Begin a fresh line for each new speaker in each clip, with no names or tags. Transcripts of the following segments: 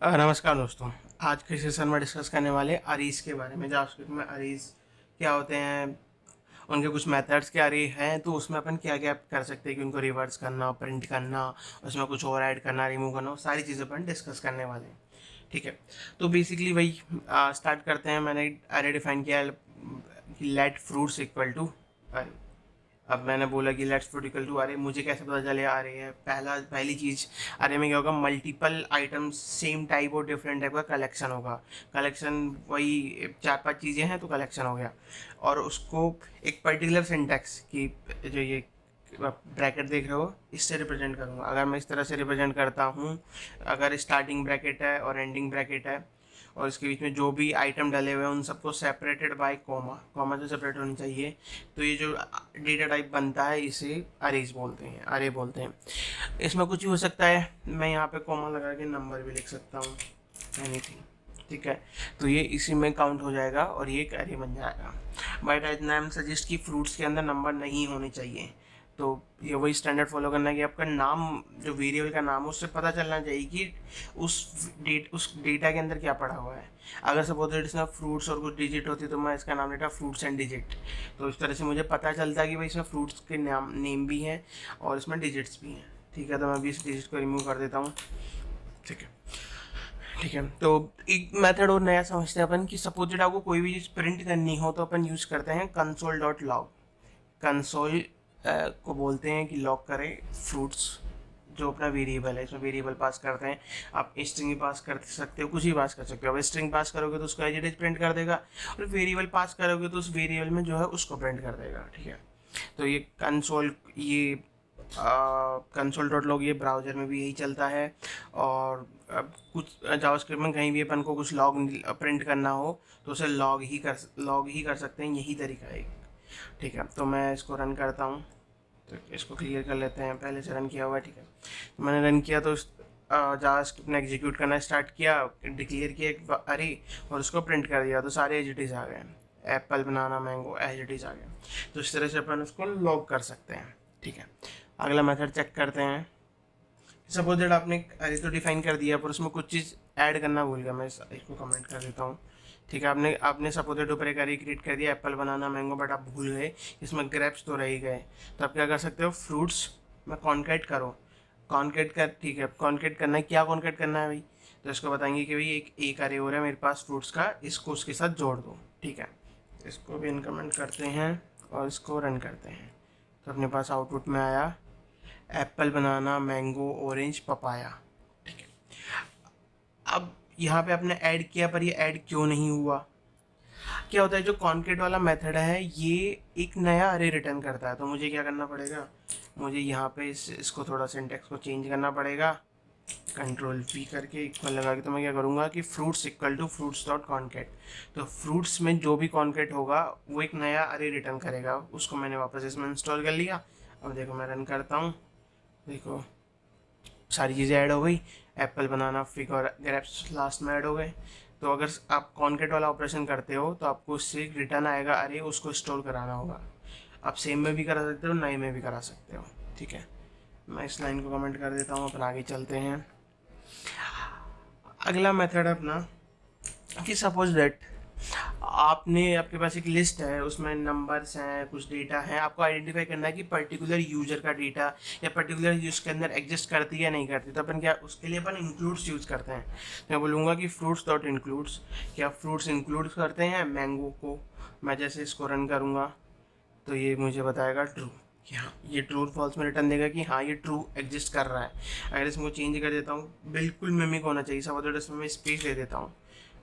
नमस्कार दोस्तों। आज के सेशन में डिस्कस करने वाले अरेज के बारे में। जावास्क्रिप्ट में अरेज क्या होते हैं, उनके कुछ मेथड्स क्या अरे हैं, तो उसमें अपन क्या क्या कर सकते हैं कि उनको रिवर्स करना, प्रिंट करना, उसमें कुछ और ऐड करना, रिमूव करना, वो सारी चीज़ें अपन डिस्कस करने वाले हैं। ठीक है, तो बेसिकली वही स्टार्ट करते हैं। मैंने अरे डिफाइन किया कि लेट फ्रूट्स इक्वल टू अरे। अब मैंने बोला कि लेट्स प्रोटिकल टू अरे, मुझे कैसे पता चले अरे है। पहली चीज़, अरे में क्या होगा, मल्टीपल आइटम्स सेम टाइप और डिफरेंट टाइप का कलेक्शन होगा। कलेक्शन वही 4-5 चीज़ें हैं तो कलेक्शन हो गया। और उसको एक पर्टिकुलर सिंटैक्स की, जो ये ब्रैकेट देख रहे हो, इससे रिप्रेजेंट करूँगा। अगर मैं इस तरह से रिप्रेजेंट करता हूँ, अगर स्टार्टिंग ब्रैकेट है और एंडिंग ब्रैकेट है और इसके बीच में जो भी आइटम डले हुए हैं उन सबको सेपरेटेड बाय कॉमा, कॉमा से सेपरेट होनी चाहिए, तो ये जो डेटा टाइप बनता है इसे अरेज बोलते हैं, अरे बोलते हैं। इसमें कुछ भी हो सकता है, मैं यहाँ पे कॉमा लगा के नंबर भी लिख सकता हूँ, एनीथिंग। ठीक है, तो ये इसी में काउंट हो जाएगा और ये एक अरे बन जाएगा। बट इतना हम सजेस्ट कि फ्रूट्स के अंदर नंबर नहीं होने चाहिए। तो ये वही स्टैंडर्ड फॉलो करना है कि आपका नाम, जो वेरिएबल का नाम है, उससे पता चलना चाहिए कि उस डेटा के अंदर क्या पड़ा हुआ है। अगर सपोज इसमें फ्रूट्स और कुछ डिजिट होती तो मैं इसका नाम लेता फ्रूट्स एंड डिजिट। तो इस तरह से मुझे पता चलता है कि भाई इसमें फ्रूट्स के नाम नेम भी हैं और इसमें डिजिट्स भी हैं। ठीक है, तो मैं अभी इस डिजिट को रिमूव कर देता हूँ। ठीक है, ठीक है। तो एक मेथड और नया समझते हैं अपन कि सपोज आपको कोई भी चीज़ प्रिंट करनी हो तो अपन यूज़ करते हैं कंसोल डॉट लॉग। कंसोल को बोलते हैं कि लॉग करें फ्रूट्स, जो अपना वेरिएबल है, इसमें वेरिएबल पास करते हैं। आप स्ट्रिंग भी पास कर सकते हो, कुछ भी पास कर सकते हो। अब स्ट्रिंग पास करोगे तो उसको एज इट इज प्रिंट कर देगा, और वेरिएबल पास करोगे तो उस वेरिएबल में जो है उसको प्रिंट कर देगा। ठीक है, तो ये कंसोल, ये कंसोल डॉट लॉग, ये ब्राउज़र में भी यही चलता है। और अब कुछ जावास्क्रिप्ट में कहीं भी अपन को कुछ लॉग प्रिंट करना हो तो उसे लॉग ही कर सकते हैं, यही तरीका है। ठीक है, तो मैं इसको रन करता हूँ। तो इसको क्लियर कर लेते हैं, पहले से रन किया हुआ है। ठीक है, तो मैंने रन किया तो जावास्क्रिप्ट ने एग्जीक्यूट करना स्टार्ट किया, डिक्लेयर किया एक अरे और उसको प्रिंट कर दिया, तो सारे एजिटीज़ आ गए। एप्पल, बनाना, मैंगो, एजिटीज़ आ गए। तो इस तरह से अपन उसको लॉग कर सकते हैं। ठीक है, अगला मेथड चेक करते हैं। सपोज दैट आपने अरे तो डिफाइन कर दिया पर उसमें कुछ चीज़ ऐड करना भूल गया, मैं इसको कमेंट कर देता हूँ। ठीक है, आपने आपने सपोज दैट ऊपर एक अरे क्रिएट कर दिया, एप्पल, बनाना, मैंगो, बट आप भूल गए इसमें ग्रेप्स तो रह ही गए। तो आप क्या कर सकते हो, फ्रूट्स में कॉन्केट करो। कॉन्केट कर, ठीक है, कॉन्केट करना है, क्या कॉन्केट करना है भाई, तो इसको बताएंगे कि भाई एक अरे हो रहा है मेरे पास फ्रूट्स का, इसको उसके साथ जोड़ दो। ठीक है, इसको भी इनकमेंट करते हैं और इसको रन करते हैं। तो अपने पास आउटपुट में आया एप्पल, बनाना, मैंगो, ऑरेंज, पपाया। ठीक है, अब यहाँ पे आपने ऐड किया पर ये ऐड क्यों नहीं हुआ। क्या होता है, जो कॉन्केट वाला मेथड है ये एक नया अरे रिटर्न करता है। तो मुझे क्या करना पड़ेगा, मुझे यहाँ पे इसको थोड़ा सिंटेक्स को चेंज करना पड़ेगा। कंट्रोल वी करके इक्वल लगा के, तो मैं क्या करूँगा कि fruits equal to fruits dot concat. तो फ्रूट्स में जो भी कॉन्केट होगा वो एक नया अरे रिटर्न करेगा। उसको मैंने वापस इसमें इंस्टॉल कर लिया। अब देखो मैं रन करता हूँ, देखो सारी चीज़ें ऐड हो गई। एप्पल, बनाना, फिग और ग्रेप्स लास्ट में ऐड हो गए। तो अगर आप कॉन्केट वाला ऑपरेशन करते हो तो आपको उससे रिटर्न आएगा अरे, उसको स्टोर कराना होगा। आप सेम में भी करा सकते हो, नए में भी करा सकते हो। ठीक है, मैं इस लाइन को कमेंट कर देता हूँ, अपन आगे चलते हैं। अगला मेथड अपना कि सपोज दैट आपके पास एक लिस्ट है, उसमें नंबर्स हैं, कुछ डेटा है, आपको आइडेंटिफाई करना है कि पर्टिकुलर यूजर का डेटा या पर्टिकुलर यूज के अंदर एग्जिस्ट करती है या नहीं करती। तो अपन क्या, उसके लिए अपन इंक्लूड्स यूज़ करते हैं। तो मैं बोलूँगा कि फ्रूट्स डॉट इंक्लूड्स, क्या फ्रूट्स इंक्लूड करते हैं मैंगो को। मैं जैसे इसको रन करूँगा तो ये मुझे बताएगा ट्रू, कि हाँ ये ट्रू, फॉल्स में रिटर्न देगा कि हाँ ये ट्रू एग्जिस्ट कर रहा है। अगर इसको चेंज कर देता हूँ, बिल्कुल मिमिक होना चाहिए, सब इसमें मैं स्पेस दे देता हूँ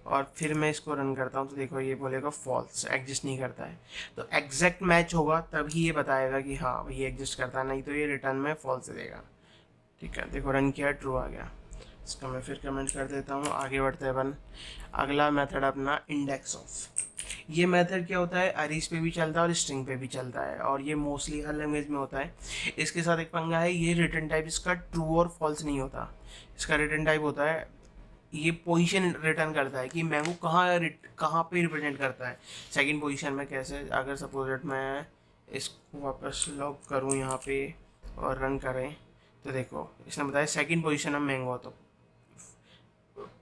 और फिर मैं इसको रन करता हूँ, तो देखो ये बोलेगा फॉल्स, एग्जिस्ट नहीं करता है। तो एग्जैक्ट मैच होगा तभी ये बताएगा कि हाँ ये एग्जिस्ट करता है, नहीं तो ये रिटर्न में फॉल्स देगा। ठीक है, देखो रन किया, ट्रू आ गया। इसका मैं फिर कमेंट कर देता हूँ, आगे बढ़ते हैं अपन। अगला मेथड अपना इंडेक्स ऑफ। ये मेथड क्या होता है, अरीज पे भी चलता है और स्ट्रिंग पे भी चलता है, और ये मोस्टली हर लैंग्वेज में होता है। इसके साथ एक पंगा है, ये रिटर्न टाइप इसका ट्रू और फॉल्स नहीं होता। इसका रिटर्न टाइप होता है, ये पोजीशन रिटर्न करता है कि मैंगो कहाँ पे रिप्रेजेंट करता है, सेकंड पोजीशन में। कैसे, अगर सपोज दैट मैं इसको वापस लॉग करूँ यहाँ पे और रन करें, तो देखो इसने बताया सेकंड पोजीशन में मैंगो। तो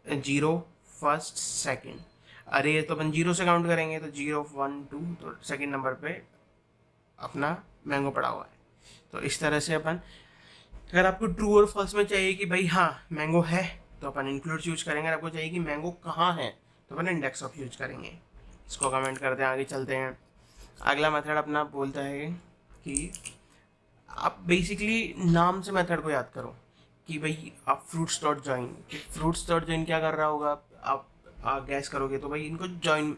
जीरो फर्स्ट सेकंड, अरे ये तो अपन जीरो से काउंट करेंगे, तो जीरो वन टू, तो सेकंड नंबर पे अपना मैंगो पड़ा हुआ है। तो इस तरह से अपन, अगर आपको ट्रू और फॉल्स में चाहिए कि भाई हाँ मैंगो है, तो अपन इंक्लूड यूज करेंगे। अगर आपको चाहिए कि मैंगो कहाँ है, तो अपन इंडेक्स ऑफ यूज करेंगे। इसको कमेंट करते हैं, आगे चलते हैं। अगला मेथड अपना बोलता है कि आप बेसिकली नाम से मेथड को याद करो कि भाई आप फ्रूट्स डॉट ज्वाइन, कि फ्रूट्स डॉट ज्वाइन क्या कर रहा होगा, आप गैस करोगे तो भाई इनको ज्वाइन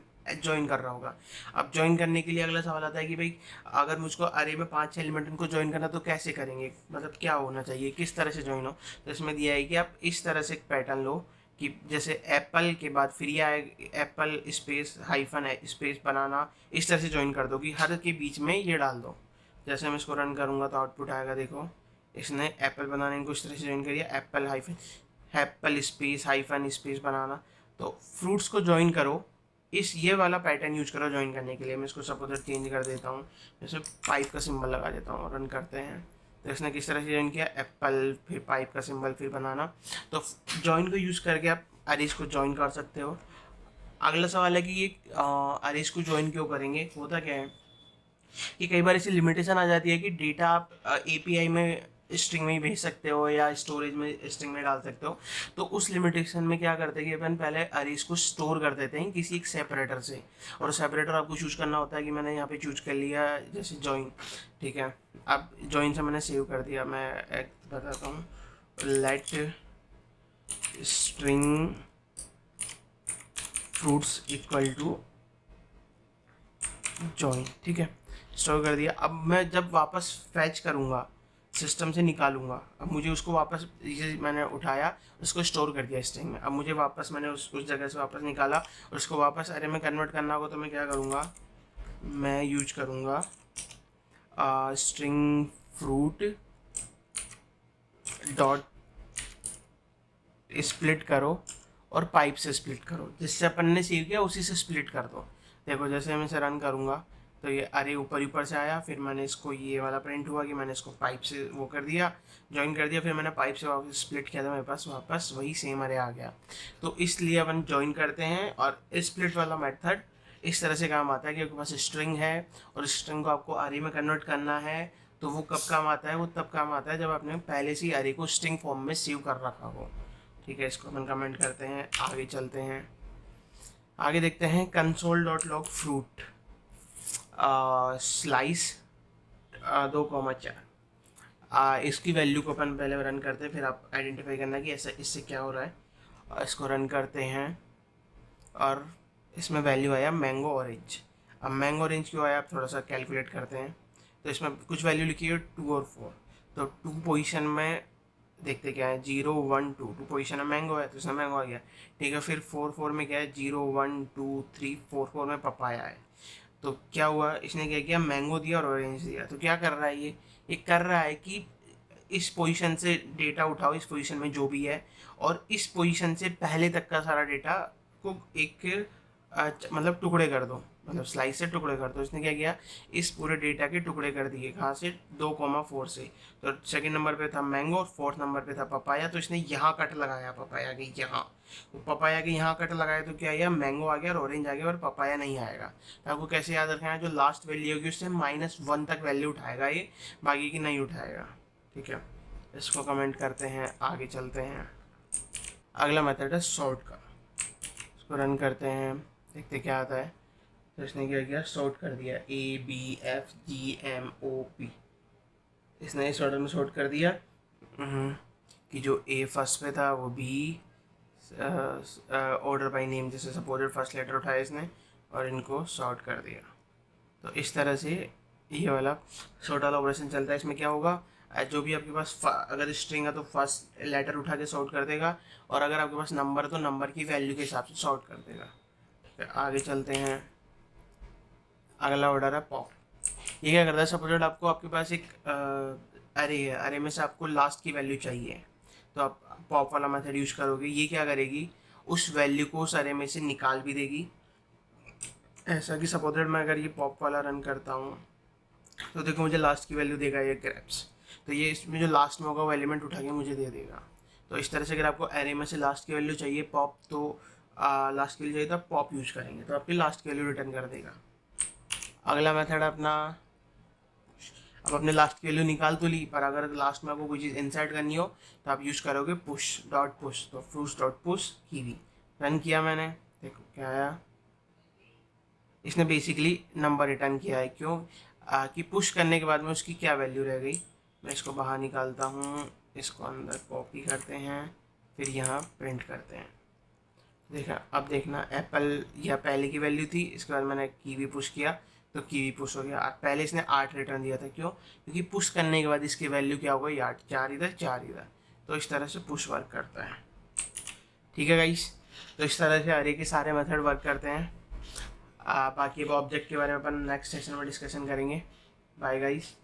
कर रहा होगा। अब ज्वाइन करने के लिए अगला सवाल आता है कि भाई अगर मुझको अरे में 5-6 एलिमेंट इनको ज्वाइन करना तो कैसे करेंगे, मतलब क्या होना चाहिए, किस तरह से ज्वाइन हो। तो इसमें दिया है कि आप इस तरह से एक पैटर्न लो कि जैसे एप्पल के बाद फिर ये आए एप्पल स्पेस हाइफन स्पेस बनाना, इस तरह से ज्वाइन कर दो कि हर के बीच में ये डाल दो। जैसे मैं इसको रन करूँगा तो आउटपुट आएगा, देखो इसने एप्पल बनाने को इस तरह से ज्वाइन करिए, एप्पल स्पेस हाइफन स्पेस बनाना। तो फ्रूट्स को ज्वाइन करो, इस ये वाला पैटर्न यूज करो ज्वाइन करने के लिए। मैं इसको सपोज चेंज कर देता हूँ, जैसे पाइप का सिंबल लगा देता हूँ, रन करते हैं। तो इसने किस तरह से ज्वाइन किया, एप्पल फिर पाइप का सिंबल फिर बनाना। तो ज्वाइन को यूज़ करके आप अरेज को ज्वाइन कर सकते हो। अगला सवाल है कि ये अरेज को ज्वाइन क्यों करेंगे। होता क्या है कि कई बार ऐसी लिमिटेशन आ जाती है कि डेटा आप एपीआई में स्ट्रिंग में ही भेज सकते हो या स्टोरेज में स्ट्रिंग में डाल सकते हो। तो उस लिमिटेशन में क्या करते हैं कि अपन पहले अरेज को स्टोर कर देते हैं किसी एक सेपरेटर से, और सेपरेटर आपको चूज करना होता है कि मैंने यहाँ पे चूज कर लिया जैसे जॉइन, ठीक है। अब जॉइन से मैंने सेव कर दिया, मैं एक बताता हूँ, let string fruits equal to join, ठीक है, स्टोर कर दिया। अब मैं जब वापस फैच करूँगा सिस्टम से निकालूंगा, अब मुझे उसको वापस, ये मैंने उठाया उसको स्टोर कर दिया स्ट्रिंग में, अब मुझे वापस मैंने उस जगह से वापस निकाला और उसको वापस अरे में कन्वर्ट करना होगा, तो मैं क्या करूँगा, मैं यूज करूँगा स्ट्रिंग फ्रूट डॉट स्प्लिट करो और पाइप से स्प्लिट करो, जिससे अपन ने सेव किया उसी से स्प्लिट कर दो। देखो जैसे मैं इसे रन करूँगा तो ये अरे ऊपर से आया, फिर मैंने इसको ये वाला प्रिंट हुआ कि मैंने इसको पाइप से वो कर दिया, ज्वाइन कर दिया, फिर मैंने पाइप से वापस स्प्लिट किया था, मेरे पास वापस वही सेम अरे आ गया। तो इसलिए अपन ज्वाइन करते हैं, और स्प्लिट वाला मेथड इस तरह से काम आता है कि आपके पास स्ट्रिंग है और स्ट्रिंग को आपको अरे में कन्वर्ट करना है। तो वो कब काम आता है, वो तब काम आता है जब आपने पहले से ही अरे को स्ट्रिंग फॉर्म में सेव कर रखा हो, ठीक है। इसको अपन कमेंट करते हैं, आगे चलते हैं। आगे देखते हैं console dot log fruit slice 2,4, इसकी वैल्यू को अपन पहले रन करते हैं, फिर आप आइडेंटिफाई करना कि ऐसा इससे क्या हो रहा है। इसको रन करते हैं और इसमें वैल्यू आया मैंगो ऑरेंज। अब मैंगो ऑरेंज क्यों आया, आप थोड़ा सा कैलकुलेट करते हैं। तो इसमें कुछ वैल्यू लिखी है 2 और 4, तो 2 पोजीशन में देखते क्या है, 0 1 2, 2 पोजीशन में मैंगो है तो इसमें मैंगो आ गया, ठीक है। फिर 4 में क्या है, 0 1 2 3 4 में पपाया है। तो क्या हुआ, इसने क्या किया, मैंगो दिया और ऑरेंज दिया। तो क्या कर रहा है ये कर रहा है कि इस पोजीशन से डेटा उठाओ, इस पोजीशन में जो भी है, और इस पोजीशन से पहले तक का सारा डेटा को एक मतलब टुकड़े कर दो, मतलब स्लाइस से टुकड़े कर दो। इसने क्या किया, इस पूरे डेटा के टुकड़े कर दिए, कहाँ से, 2,4 से। तो सेकंड नंबर पे था मैंगो और फोर्थ नंबर पे था पपाया, तो इसने यहाँ कट लगाया पपाया के यहाँ, तो पपाया के यहाँ कट लगाया तो क्या आया, मैंगो आ गया और ऑरेंज आ गया और पपाया नहीं आएगा। तो आपको कैसे याद रखना है, जो लास्ट वैल्यू होगी उससे -1 तक वैल्यू उठाएगा ये, बाकी की नहीं उठाएगा, ठीक है। इसको कमेंट करते हैं, आगे चलते हैं। अगला मेथड है सॉर्ट का, इसको रन करते हैं, देखते क्या आता है। तो इसने क्या किया, सॉर्ट कर दिया ABFGMOP, इसने इस ऑर्डर में सॉर्ट कर दिया कि जो A फर्स्ट पे था वो B, ऑर्डर बाय नेम, जैसे सपोज फर्स्ट लेटर उठाया इसने और इनको सॉर्ट कर दिया। तो इस तरह से ये वाला सॉर्ट वाला ऑपरेशन चलता है। इसमें क्या होगा, जो भी आपके पास अगर स्ट्रिंग है तो फर्स्ट लेटर उठा के सॉर्ट कर देगा, और अगर आपके पास नंबर तो नंबर की वैल्यू के हिसाब से सॉर्ट कर देगा। फिर आगे चलते हैं, अगला ऑर्डर है पॉप। ये क्या करता है, सपोज आपको आपके पास एक अरे है, अरे में से आपको लास्ट की वैल्यू चाहिए, तो आप पॉप वाला मेथड यूज करोगे। ये क्या करेगी, उस वैल्यू को उस अरे में से निकाल भी देगी। ऐसा कि सपोज मैं अगर ये पॉप वाला रन करता हूँ तो देखो मुझे लास्ट की वैल्यू देगा ये ग्रेप्स, तो ये इसमें जो लास्ट में होगा वो एलिमेंट उठा के मुझे दे देगा। तो इस तरह से अगर आपको एरे में से लास्ट की वैल्यू चाहिए पॉप, तो लास्ट की वैल्यू चाहिए तो आप पॉप यूज करेंगे तो आपकी लास्ट की वैल्यू रिटर्न कर देगा। अगला मेथड अपना, अब अपने लास्ट की वैल्यू निकाल तो ली, पर अगर लास्ट में आपको कोई चीज़ इंसर्ट करनी हो तो आप यूज़ करोगे पुश डॉट पुश। तो push dot push kiwi run किया मैंने, देखो क्या आया, इसने बेसिकली नंबर रिटर्न किया है। क्यों? कि पुश करने के बाद में उसकी क्या वैल्यू रह गई। मैं इसको बाहर निकालता हूँ, इसको अंदर कॉपी करते हैं, फिर यहाँ प्रिंट करते हैं। देखा, अब देखना एप्पल यह पहले की वैल्यू थी, इसके बाद मैंने कीवी पुश किया तो कीवी पुश हो गया। पहले इसने 8 रिटर्न दिया था, क्यों? क्योंकि पुश करने के बाद इसकी वैल्यू क्या हो गई 8, 4 इधर 4 इधर। तो इस तरह से पुश वर्क करता है। ठीक है गाइस, तो इस तरह से अरे के सारे मेथड वर्क करते हैं। बाकी अब ऑब्जेक्ट के बारे में अपन नेक्स्ट सेशन में डिस्कशन करेंगे। Bye guys.